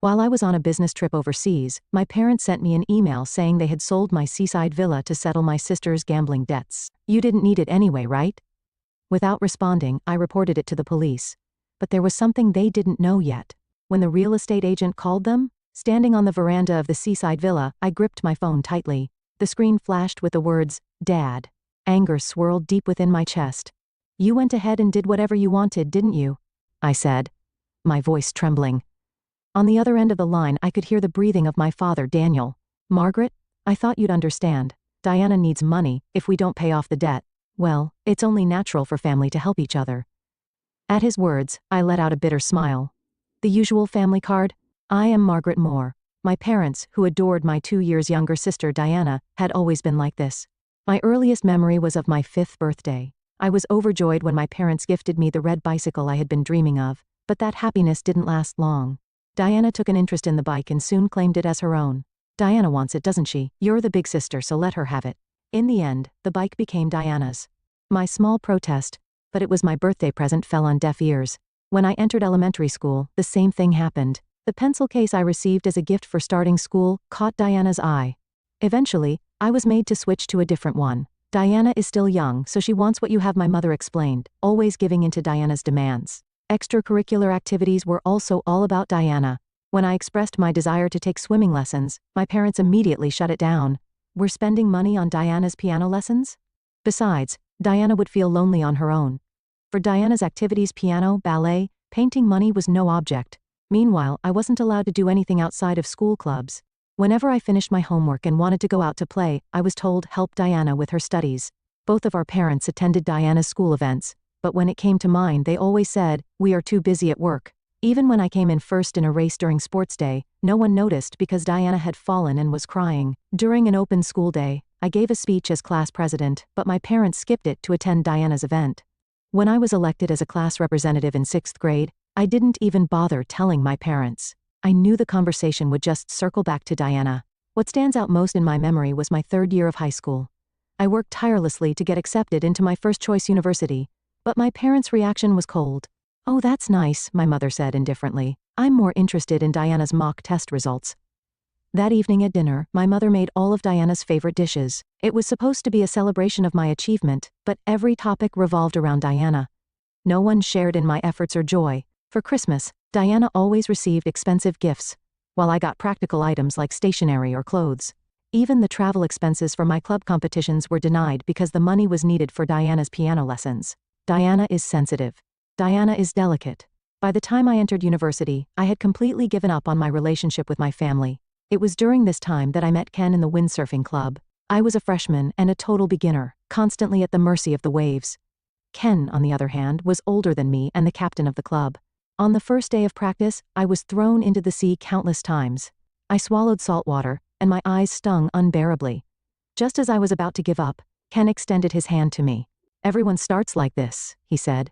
While I was on a business trip overseas, my parents sent me an email saying they had sold my seaside villa to settle my sister's gambling debts. You didn't need it anyway, right? Without responding, I reported it to the police. But there was something they didn't know yet. When the real estate agent called them, standing on the veranda of the seaside villa, I gripped my phone tightly. The screen flashed with the words, "Dad." Anger swirled deep within my chest. "You went ahead and did whatever you wanted, didn't you?" I said, my voice trembling. On the other end of the line, I could hear the breathing of my father, Daniel. "Margaret, I thought you'd understand. Diana needs money. If we don't pay off the debt, well, it's only natural for family to help each other." At his words, I let out a bitter smile. The usual family card? I am Margaret Moore. My parents, who adored my 2 years younger sister Diana, had always been like this. My earliest memory was of my 5th birthday. I was overjoyed when my parents gifted me the red bicycle I had been dreaming of, but that happiness didn't last long. Diana took an interest in the bike and soon claimed it as her own. "Diana wants it, doesn't she? You're the big sister, so let her have it." In the end, the bike became Diana's. My small protest, but it was my birthday present, fell on deaf ears. When I entered elementary school, the same thing happened. The pencil case I received as a gift for starting school caught Diana's eye. Eventually, I was made to switch to a different one. "Diana is still young, so she wants what you have," my mother explained, always giving in to Diana's demands. Extracurricular activities were also all about Diana. When I expressed my desire to take swimming lessons, my parents immediately shut it down. "We're spending money on Diana's piano lessons?" Besides, Diana would feel lonely on her own. For Diana's activities, piano, ballet, painting, money was no object. Meanwhile, I wasn't allowed to do anything outside of school clubs. Whenever I finished my homework and wanted to go out to play, I was told, "Help Diana with her studies." Both of our parents attended Diana's school events, but when it came to mine, they always said, "We are too busy at work." Even when I came in first in a race during sports day, no one noticed because Diana had fallen and was crying. During an open school day, I gave a speech as class president, but my parents skipped it to attend Diana's event. When I was elected as a class representative in 6th grade, I didn't even bother telling my parents. I knew the conversation would just circle back to Diana. What stands out most in my memory was my 3rd year of high school. I worked tirelessly to get accepted into my first-choice university, but my parents' reaction was cold. "Oh, that's nice," my mother said indifferently. "I'm more interested in Diana's mock test results." That evening at dinner, my mother made all of Diana's favorite dishes. It was supposed to be a celebration of my achievement, but every topic revolved around Diana. No one shared in my efforts or joy. For Christmas, Diana always received expensive gifts, while I got practical items like stationery or clothes. Even the travel expenses for my club competitions were denied because the money was needed for Diana's piano lessons. Diana is sensitive. Diana is delicate. By the time I entered university, I had completely given up on my relationship with my family. It was during this time that I met Ken in the windsurfing club. I was a freshman and a total beginner, constantly at the mercy of the waves. Ken, on the other hand, was older than me and the captain of the club. On the first day of practice, I was thrown into the sea countless times. I swallowed salt water, and my eyes stung unbearably. Just as I was about to give up, Ken extended his hand to me. "Everyone starts like this," he said.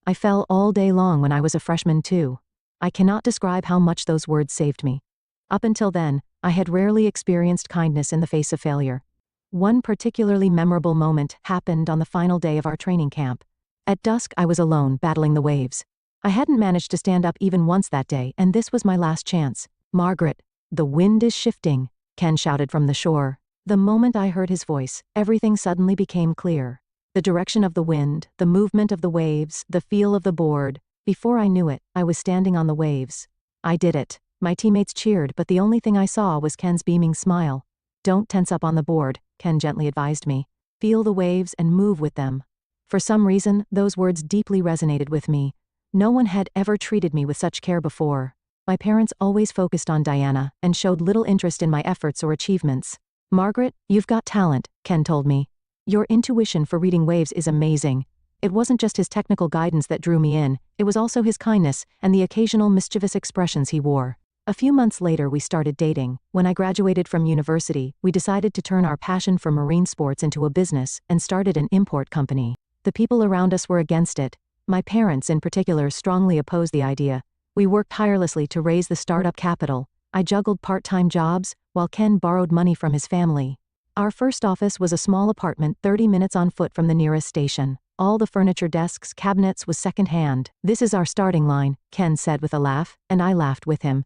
I fell all day long when I was a freshman too. I cannot describe how much those words saved me. Up until then, I had rarely experienced kindness in the face of failure. One particularly memorable moment happened on the final day of our training camp. At dusk, I was alone, battling the waves. I hadn't managed to stand up even once that day, and this was my last chance. "Margaret, the wind is shifting," Ken shouted from the shore. The moment I heard his voice, everything suddenly became clear. The direction of the wind, the movement of the waves, the feel of the board. Before I knew it, I was standing on the waves. I did it. My teammates cheered, but the only thing I saw was Ken's beaming smile. "Don't tense up on the board," Ken gently advised me. "Feel the waves and move with them." For some reason, those words deeply resonated with me. No one had ever treated me with such care before. My parents always focused on Diana and showed little interest in my efforts or achievements. "Margaret, you've got talent," Ken told me. "Your intuition for reading waves is amazing." It wasn't just his technical guidance that drew me in, it was also his kindness and the occasional mischievous expressions he wore. A few months later, we started dating. When I graduated from university, we decided to turn our passion for marine sports into a business and started an import company. The people around us were against it. My parents, in particular, strongly opposed the idea. We worked tirelessly to raise the startup capital. I juggled part-time jobs, while Ken borrowed money from his family. Our first office was a small apartment 30 minutes on foot from the nearest station. All the furniture, desks, cabinets was second-hand. "This is our starting line," Ken said with a laugh, and I laughed with him.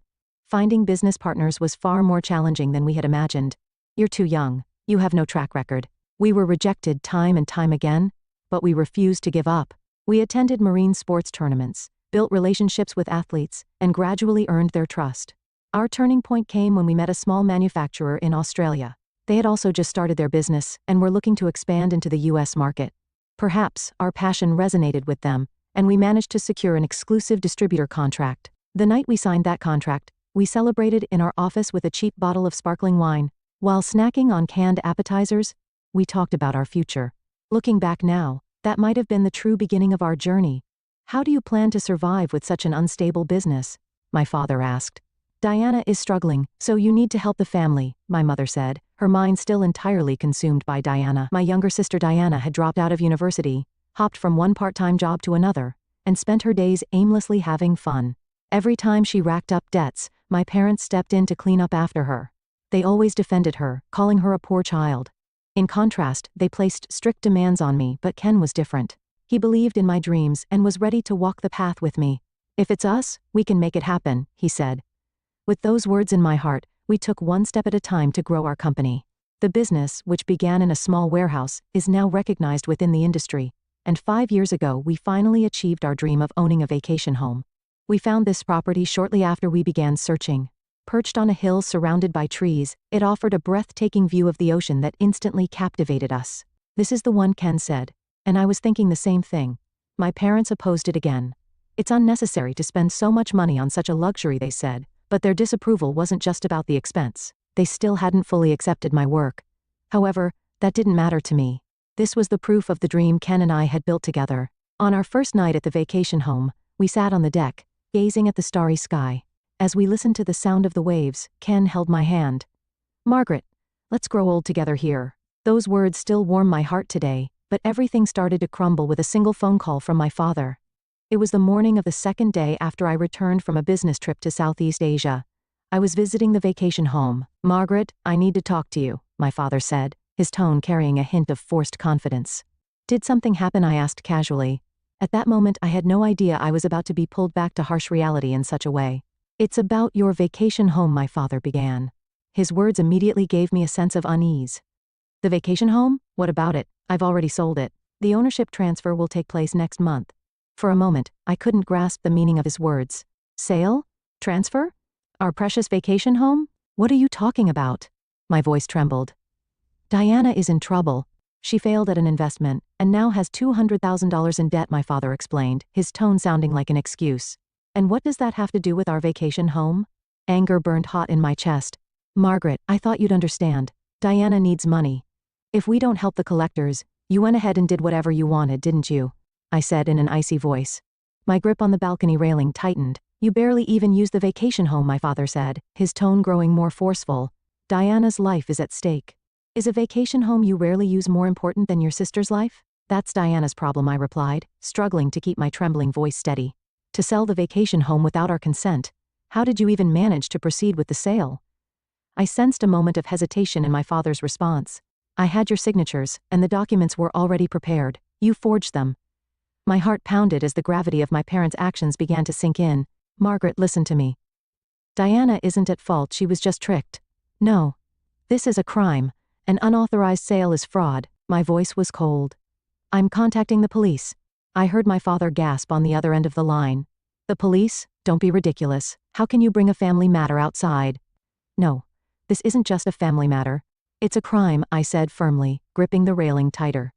Finding business partners was far more challenging than we had imagined. You're too young. You have no track record. We were rejected time and time again, but we refused to give up. We attended marine sports tournaments, built relationships with athletes, and gradually earned their trust. Our turning point came when we met a small manufacturer in Australia. They had also just started their business and were looking to expand into the US market. Perhaps our passion resonated with them, and we managed to secure an exclusive distributor contract. The night we signed that contract, we celebrated in our office with a cheap bottle of sparkling wine. While snacking on canned appetizers, we talked about our future. Looking back now, that might have been the true beginning of our journey. How do you plan to survive with such an unstable business? My father asked. Diana is struggling, so you need to help the family, my mother said, her mind still entirely consumed by Diana. My younger sister Diana had dropped out of university, hopped from one part-time job to another, and spent her days aimlessly having fun. Every time she racked up debts, my parents stepped in to clean up after her. They always defended her, calling her a poor child. In contrast, they placed strict demands on me, but Ken was different. He believed in my dreams and was ready to walk the path with me. If it's us, we can make it happen, he said. With those words in my heart, we took one step at a time to grow our company. The business, which began in a small warehouse, is now recognized within the industry. And 5 years ago, we finally achieved our dream of owning a vacation home. We found this property shortly after we began searching. Perched on a hill surrounded by trees, it offered a breathtaking view of the ocean that instantly captivated us. This is the one, Ken said. And I was thinking the same thing. My parents opposed it again. It's unnecessary to spend so much money on such a luxury, they said, but their disapproval wasn't just about the expense. They still hadn't fully accepted my work. However, that didn't matter to me. This was the proof of the dream Ken and I had built together. On our first night at the vacation home, we sat on the deck, gazing at the starry sky. As we listened to the sound of the waves, Ken held my hand. Margaret, let's grow old together here. Those words still warm my heart today, but everything started to crumble with a single phone call from my father. It was the morning of the second day after I returned from a business trip to Southeast Asia. I was visiting the vacation home. Margaret, I need to talk to you, my father said, his tone carrying a hint of forced confidence. Did something happen? I asked casually. At that moment, I had no idea I was about to be pulled back to harsh reality in such a way. It's about your vacation home, my father began. His words immediately gave me a sense of unease. The vacation home? What about it? I've already sold it. The ownership transfer will take place next month. For a moment, I couldn't grasp the meaning of his words. Sale? Transfer? Our precious vacation home? What are you talking about? My voice trembled. Diana is in trouble. She failed at an investment, and now has $200,000 in debt, my father explained, his tone sounding like an excuse. And what does that have to do with our vacation home? Anger burned hot in my chest. Margaret, I thought you'd understand. Diana needs money. If we don't help the collectors, you went ahead and did whatever you wanted, didn't you? I said in an icy voice. My grip on the balcony railing tightened. You barely even use the vacation home, my father said, his tone growing more forceful. Diana's life is at stake. Is a vacation home you rarely use more important than your sister's life? That's Diana's problem, I replied, struggling to keep my trembling voice steady. To sell the vacation home without our consent? How did you even manage to proceed with the sale? I sensed a moment of hesitation in my father's response. I had your signatures, and the documents were already prepared. You forged them. My heart pounded as the gravity of my parents' actions began to sink in. Margaret, listen to me. Diana isn't at fault, she was just tricked. No. This is a crime. An unauthorized sale is fraud. My voice was cold. I'm contacting the police. I heard my father gasp on the other end of the line. The police? Don't be ridiculous. How can you bring a family matter outside? No. This isn't just a family matter. It's a crime, I said firmly, gripping the railing tighter.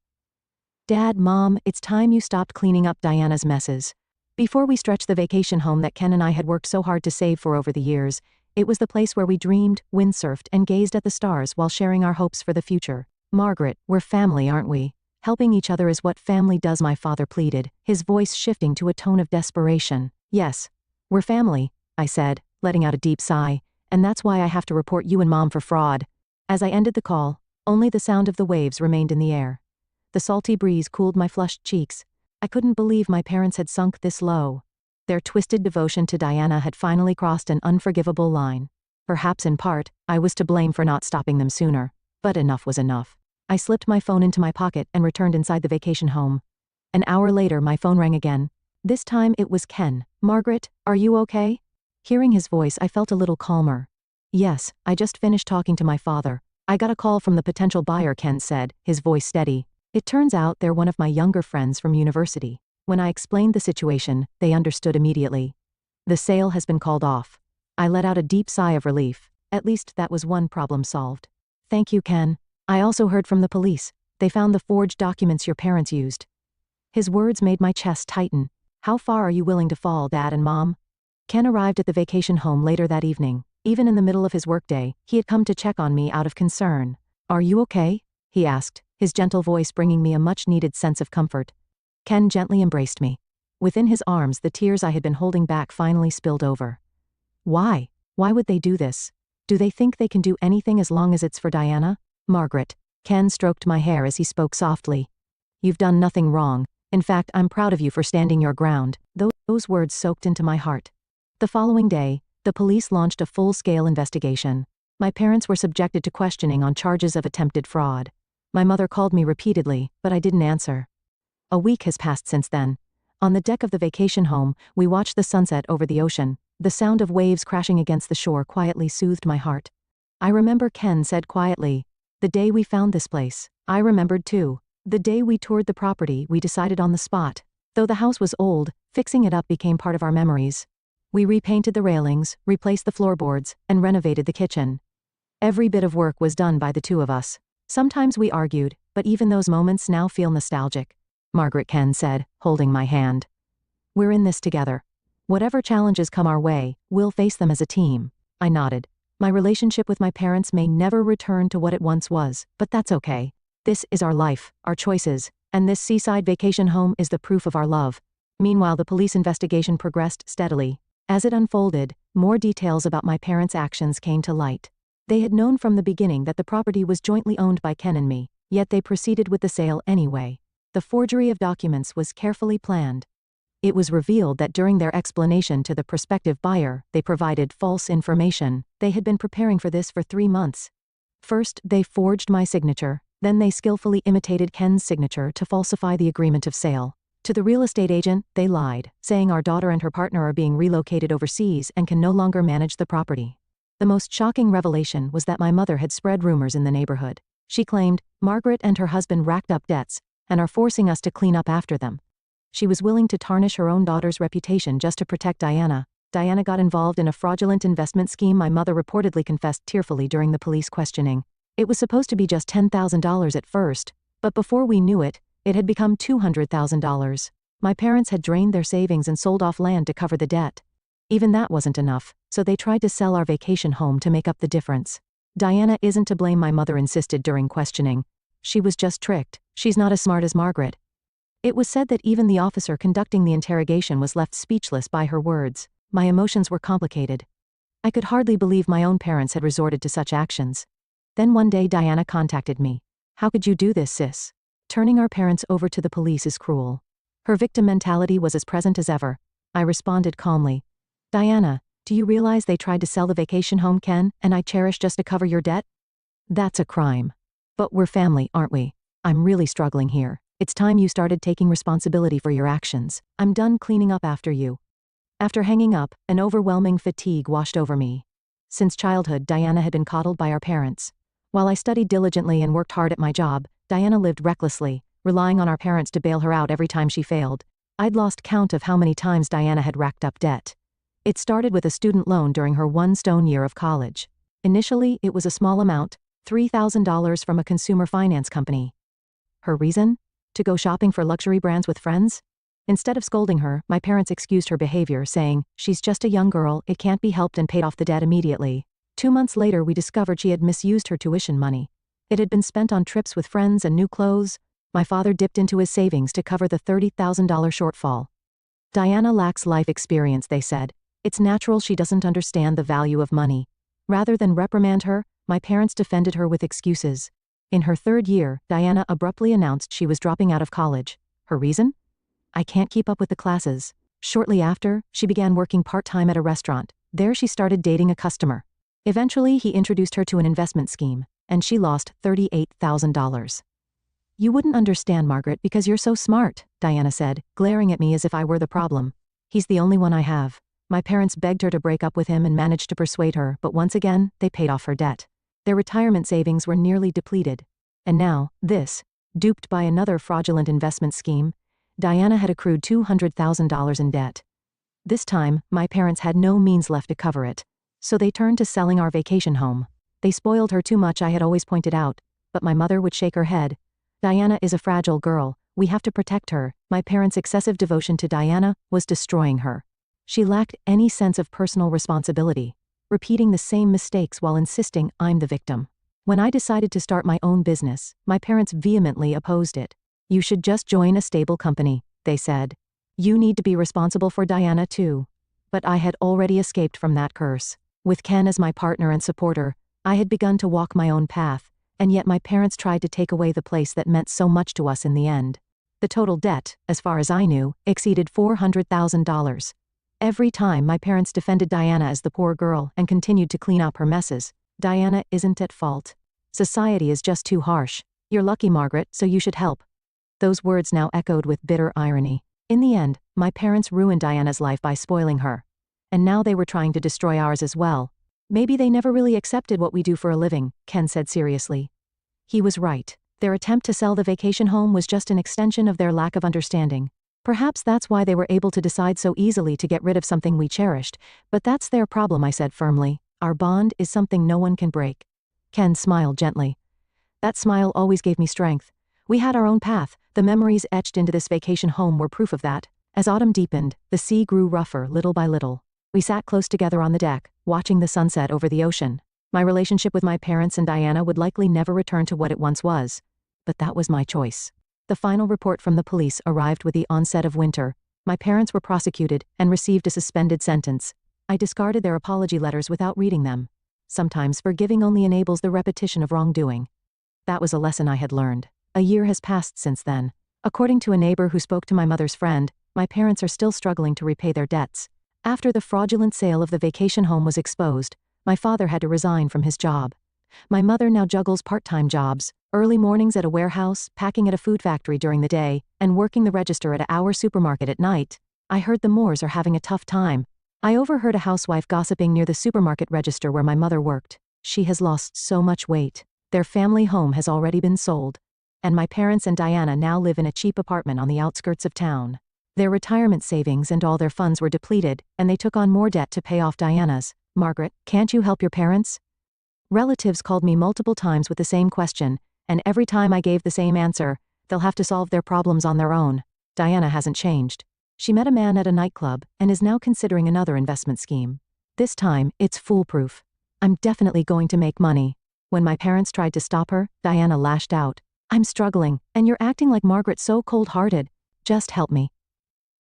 Dad, Mom, it's time you stopped cleaning up Diana's messes. Before we stretched the vacation home that Ken and I had worked so hard to save for over the years, it was the place where we dreamed, windsurfed, and gazed at the stars while sharing our hopes for the future. Margaret, we're family, aren't we? Helping each other is what family does, my father pleaded, his voice shifting to a tone of desperation. Yes, we're family, I said, letting out a deep sigh, and that's why I have to report you and Mom for fraud. As I ended the call, only the sound of the waves remained in the air. The salty breeze cooled my flushed cheeks. I couldn't believe my parents had sunk this low. Their twisted devotion to Diana had finally crossed an unforgivable line. Perhaps in part, I was to blame for not stopping them sooner. But enough was enough. I slipped my phone into my pocket and returned inside the vacation home. An hour later, my phone rang again. This time it was Ken. Margaret, are you okay? Hearing his voice, I felt a little calmer. Yes, I just finished talking to my father. I got a call from the potential buyer, Ken said, his voice steady. It turns out they're one of my younger friends from university. When I explained the situation, they understood immediately. The sale has been called off. I let out a deep sigh of relief. At least that was one problem solved. Thank you, Ken. I also heard from the police. They found the forged documents your parents used. His words made my chest tighten. How far are you willing to fall, Dad and Mom? Ken arrived at the vacation home later that evening. Even in the middle of his workday, he had come to check on me out of concern. Are you okay? He asked, his gentle voice bringing me a much-needed sense of comfort. Ken gently embraced me. Within his arms, the tears I had been holding back finally spilled over. Why? Why would they do this? Do they think they can do anything as long as it's for Diana? Margaret. Ken stroked my hair as he spoke softly. You've done nothing wrong. In fact, I'm proud of you for standing your ground. Those words soaked into my heart. The following day, the police launched a full-scale investigation. My parents were subjected to questioning on charges of attempted fraud. My mother called me repeatedly, but I didn't answer. A week has passed since then. On the deck of the vacation home, we watched the sunset over the ocean. The sound of waves crashing against the shore quietly soothed my heart. I remember, Ken said quietly. The day we found this place. I remembered too. The day we toured the property, we decided on the spot. Though the house was old, fixing it up became part of our memories. We repainted the railings, replaced the floorboards, and renovated the kitchen. Every bit of work was done by the two of us. Sometimes we argued, but even those moments now feel nostalgic. Margaret, Ken said, holding my hand. We're in this together. Whatever challenges come our way, we'll face them as a team. I nodded. My relationship with my parents may never return to what it once was, but that's okay. This is our life, our choices, and this seaside vacation home is the proof of our love. Meanwhile, the police investigation progressed steadily. As it unfolded, more details about my parents' actions came to light. They had known from the beginning that the property was jointly owned by Ken and me, yet they proceeded with the sale anyway. The forgery of documents was carefully planned. It was revealed that during their explanation to the prospective buyer, they provided false information. They had been preparing for this for 3 months. First, they forged my signature, then they skillfully imitated Ken's signature to falsify the agreement of sale. To the real estate agent, they lied, saying our daughter and her partner are being relocated overseas and can no longer manage the property. The most shocking revelation was that my mother had spread rumors in the neighborhood. She claimed Margaret and her husband racked up debts and are forcing us to clean up after them. She was willing to tarnish her own daughter's reputation just to protect Diana. Diana got involved in a fraudulent investment scheme, my mother reportedly confessed tearfully during the police questioning. It was supposed to be just $10,000 at first, but before we knew it, it had become $200,000. My parents had drained their savings and sold off land to cover the debt. Even that wasn't enough, so they tried to sell our vacation home to make up the difference. Diana isn't to blame, my mother insisted during questioning. She was just tricked. She's not as smart as Margaret. It was said that even the officer conducting the interrogation was left speechless by her words. My emotions were complicated. I could hardly believe my own parents had resorted to such actions. Then one day Diana contacted me. How could you do this, sis? Turning our parents over to the police is cruel. Her victim mentality was as present as ever. I responded calmly. Diana, do you realize they tried to sell the vacation home, Ken, and I cherished just to cover your debt? That's a crime. But we're family, aren't we? I'm really struggling here. It's time you started taking responsibility for your actions. I'm done cleaning up after you. After hanging up, an overwhelming fatigue washed over me. Since childhood, Diana had been coddled by our parents. While I studied diligently and worked hard at my job, Diana lived recklessly, relying on our parents to bail her out every time she failed. I'd lost count of how many times Diana had racked up debt. It started with a student loan during her one stone year of college. Initially, it was a small amount, $3,000 from a consumer finance company. Her reason? To go shopping for luxury brands with friends? Instead of scolding her, my parents excused her behavior, saying, "She's just a young girl, it can't be helped," and paid off the debt immediately. 2 months later, we discovered she had misused her tuition money. It had been spent on trips with friends and new clothes. My father dipped into his savings to cover the $30,000 shortfall. Diana lacks life experience, they said. It's natural she doesn't understand the value of money. Rather than reprimand her, my parents defended her with excuses. In her 3rd year, Diana abruptly announced she was dropping out of college. Her reason? I can't keep up with the classes. Shortly after, she began working part-time at a restaurant. There she started dating a customer. Eventually, he introduced her to an investment scheme, and she lost $38,000. You wouldn't understand, Margaret, because you're so smart, Diana said, glaring at me as if I were the problem. He's the only one I have. My parents begged her to break up with him and managed to persuade her, but once again, they paid off her debt. Their retirement savings were nearly depleted. And now, this. Duped by another fraudulent investment scheme, Diana had accrued $200,000 in debt. This time, my parents had no means left to cover it. So they turned to selling our vacation home. They spoiled her too much, I had always pointed out, but my mother would shake her head. Diana is a fragile girl. We have to protect her. My parents' excessive devotion to Diana was destroying her. She lacked any sense of personal responsibility, repeating the same mistakes while insisting I'm the victim. When I decided to start my own business, my parents vehemently opposed it. You should just join a stable company, they said. You need to be responsible for Diana too. But I had already escaped from that curse. With Ken as my partner and supporter, I had begun to walk my own path, and yet my parents tried to take away the place that meant so much to us in the end. The total debt, as far as I knew, exceeded $400,000. Every time my parents defended Diana as the poor girl and continued to clean up her messes. Diana isn't at fault. Society is just too harsh. You're lucky, Margaret, so you should help. Those words now echoed with bitter irony. In the end, my parents ruined Diana's life by spoiling her. And now they were trying to destroy ours as well. Maybe they never really accepted what we do for a living, Ken said seriously. He was right. Their attempt to sell the vacation home was just an extension of their lack of understanding. Perhaps that's why they were able to decide so easily to get rid of something we cherished, but that's their problem, I said firmly. Our bond is something no one can break. Ken smiled gently. That smile always gave me strength. We had our own path. The memories etched into this vacation home were proof of that. As autumn deepened, the sea grew rougher little by little. We sat close together on the deck, watching the sunset over the ocean. My relationship with my parents and Diana would likely never return to what it once was. But that was my choice. The final report from the police arrived with the onset of winter. My parents were prosecuted and received a suspended sentence. I discarded their apology letters without reading them. Sometimes forgiving only enables the repetition of wrongdoing. That was a lesson I had learned. A year has passed since then. According to a neighbor who spoke to my mother's friend, my parents are still struggling to repay their debts. After the fraudulent sale of the vacation home was exposed, my father had to resign from his job. My mother now juggles part-time jobs, early mornings at a warehouse, packing at a food factory during the day, and working the register at our supermarket at night. I heard the Moores are having a tough time. I overheard a housewife gossiping near the supermarket register where my mother worked. She has lost so much weight. Their family home has already been sold. And my parents and Diana now live in a cheap apartment on the outskirts of town. Their retirement savings and all their funds were depleted, and they took on more debt to pay off Diana's. Margaret, can't you help your parents? Relatives called me multiple times with the same question, and every time I gave the same answer, they'll have to solve their problems on their own. Diana hasn't changed. She met a man at a nightclub and is now considering another investment scheme. This time, it's foolproof. I'm definitely going to make money. When my parents tried to stop her, Diana lashed out. I'm struggling, and you're acting like Margaret so cold-hearted. Just help me.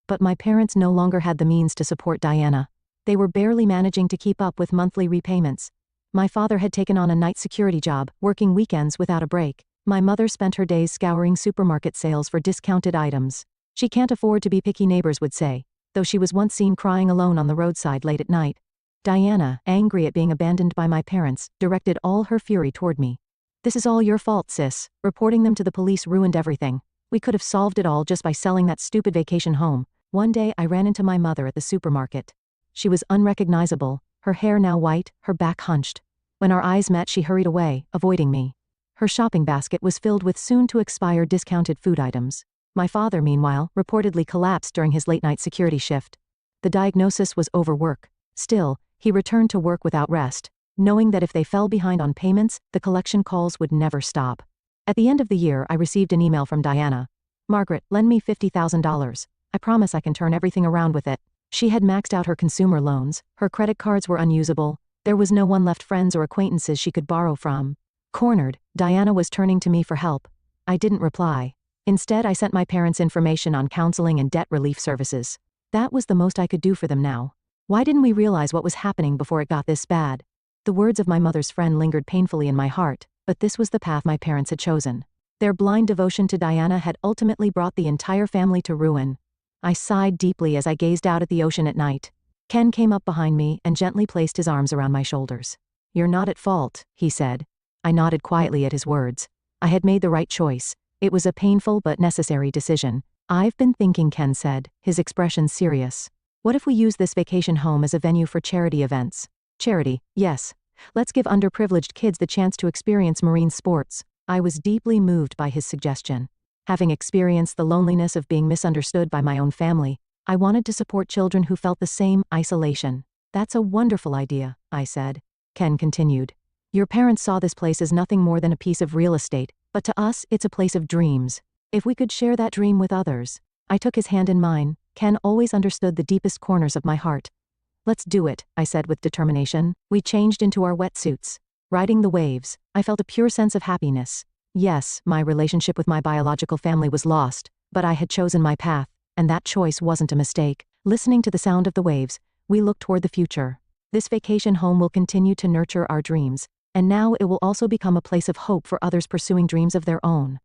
But my parents no longer had the means to support Diana. They were barely managing to keep up with monthly repayments. My father had taken on a night security job, working weekends without a break. My mother spent her days scouring supermarket sales for discounted items. She can't afford to be picky, neighbors would say, though she was once seen crying alone on the roadside late at night. Diana, angry at being abandoned by my parents, directed all her fury toward me. This is all your fault, sis. Reporting them to the police ruined everything. We could have solved it all just by selling that stupid vacation home. One day I ran into my mother at the supermarket. She was unrecognizable, her hair now white, her back hunched. When our eyes met, she hurried away, avoiding me. Her shopping basket was filled with soon-to-expire discounted food items. My father, meanwhile, reportedly collapsed during his late-night security shift. The diagnosis was overwork. Still, he returned to work without rest, knowing that if they fell behind on payments, the collection calls would never stop. At the end of the year, I received an email from Diana. Margaret, lend me $50,000. I promise I can turn everything around with it. She had maxed out her consumer loans, her credit cards were unusable, there was no one left, friends or acquaintances she could borrow from. Cornered, Diana was turning to me for help. I didn't reply. Instead, I sent my parents information on counseling and debt relief services. That was the most I could do for them now. Why didn't we realize what was happening before it got this bad? The words of my mother's friend lingered painfully in my heart, but this was the path my parents had chosen. Their blind devotion to Diana had ultimately brought the entire family to ruin. I sighed deeply as I gazed out at the ocean at night. Ken came up behind me and gently placed his arms around my shoulders. You're not at fault, he said. I nodded quietly at his words. I had made the right choice. It was a painful but necessary decision. I've been thinking, Ken said, his expression serious. What if we use this vacation home as a venue for charity events? Charity, yes. Let's give underprivileged kids the chance to experience marine sports. I was deeply moved by his suggestion. Having experienced the loneliness of being misunderstood by my own family, I wanted to support children who felt the same isolation. That's a wonderful idea, I said. Ken continued. Your parents saw this place as nothing more than a piece of real estate, but to us, it's a place of dreams. If we could share that dream with others. I took his hand in mine. Ken always understood the deepest corners of my heart. Let's do it, I said with determination. We changed into our wetsuits. Riding the waves, I felt a pure sense of happiness. Yes, my relationship with my biological family was lost, but I had chosen my path, and that choice wasn't a mistake. Listening to the sound of the waves, we looked toward the future. This vacation home will continue to nurture our dreams, and now it will also become a place of hope for others pursuing dreams of their own.